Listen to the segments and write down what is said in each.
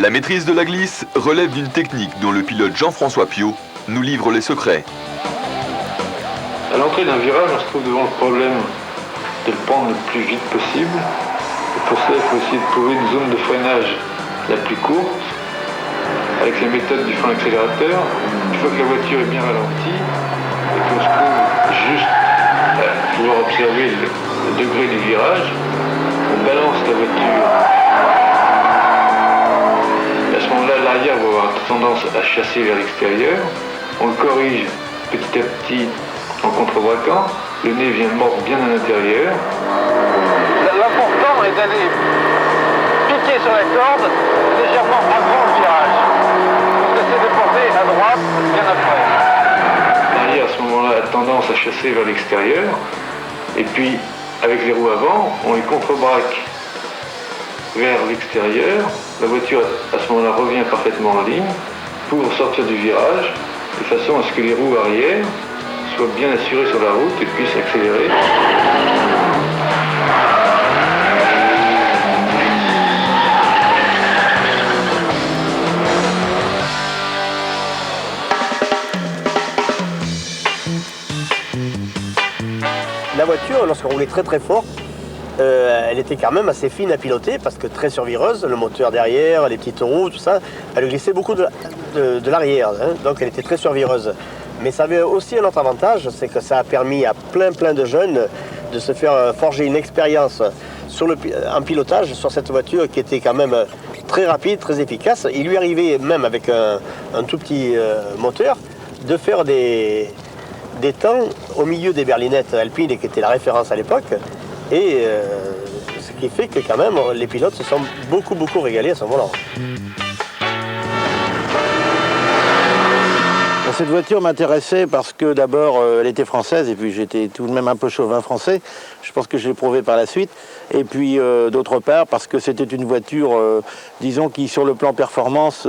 La maîtrise de la glisse relève d'une technique dont le pilote Jean-François Piot nous livre les secrets. À l'entrée d'un virage, on se trouve devant le problème de le prendre le plus vite possible. Et pour ça, il faut essayer de trouver une zone de freinage la plus courte, avec les méthodes du frein accélérateur. Une fois que la voiture est bien ralentie, et qu'on se trouve juste à pouvoir observer le degré du virage, on balance la voiture. Et à ce moment-là, l'arrière va avoir tendance à chasser vers l'extérieur. On le corrige petit à petit en contrebraquant. Le nez vient mordre bien à l'intérieur. L'important est d'aller piquer sur la corde légèrement avant le virage. On essaie de porter à droite bien après. L'arrière à ce moment-là a tendance à chasser vers l'extérieur. Et puis avec les roues avant, on les contrebraque vers l'extérieur. La voiture à ce moment-là revient parfaitement en ligne pour sortir du virage, de façon à ce que les roues arrière soient bien assurées sur la route et puissent accélérer. La voiture, lorsqu'on roulait très très fort, elle était quand même assez fine à piloter parce que très survireuse, le moteur derrière, les petites roues, tout ça, elle glissait beaucoup de l'arrière, hein, donc elle était très survireuse. Mais ça avait aussi un autre avantage, c'est que ça a permis à plein de jeunes de se faire forger une expérience en pilotage sur cette voiture qui était quand même très rapide, très efficace. Il lui arrivait même avec un tout petit moteur de faire des temps au milieu des berlinettes alpines qui étaient la référence à l'époque. Et ce qui fait que quand même les pilotes se sont beaucoup régalés à son volant. Cette voiture m'intéressait parce que d'abord elle était française et puis j'étais tout de même un peu chauvin français. Je pense que je l'ai prouvé par la suite. Et puis d'autre part parce que c'était une voiture, disons, qui sur le plan performance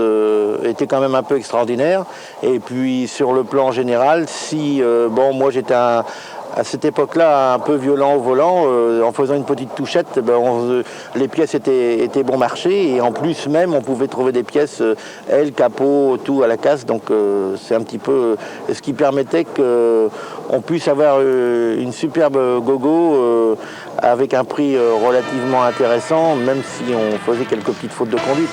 était quand même un peu extraordinaire. Et puis sur le plan général, si bon, moi j'étais à cette époque-là un peu violent au volant, en faisant une petite touchette, les pièces étaient bon marché et en plus même on pouvait trouver des pièces ailes, capot, tout à la casse, donc c'est un petit peu ce qui permettait qu'on puisse avoir une superbe gogo avec un prix relativement intéressant, même si on faisait quelques petites fautes de conduite.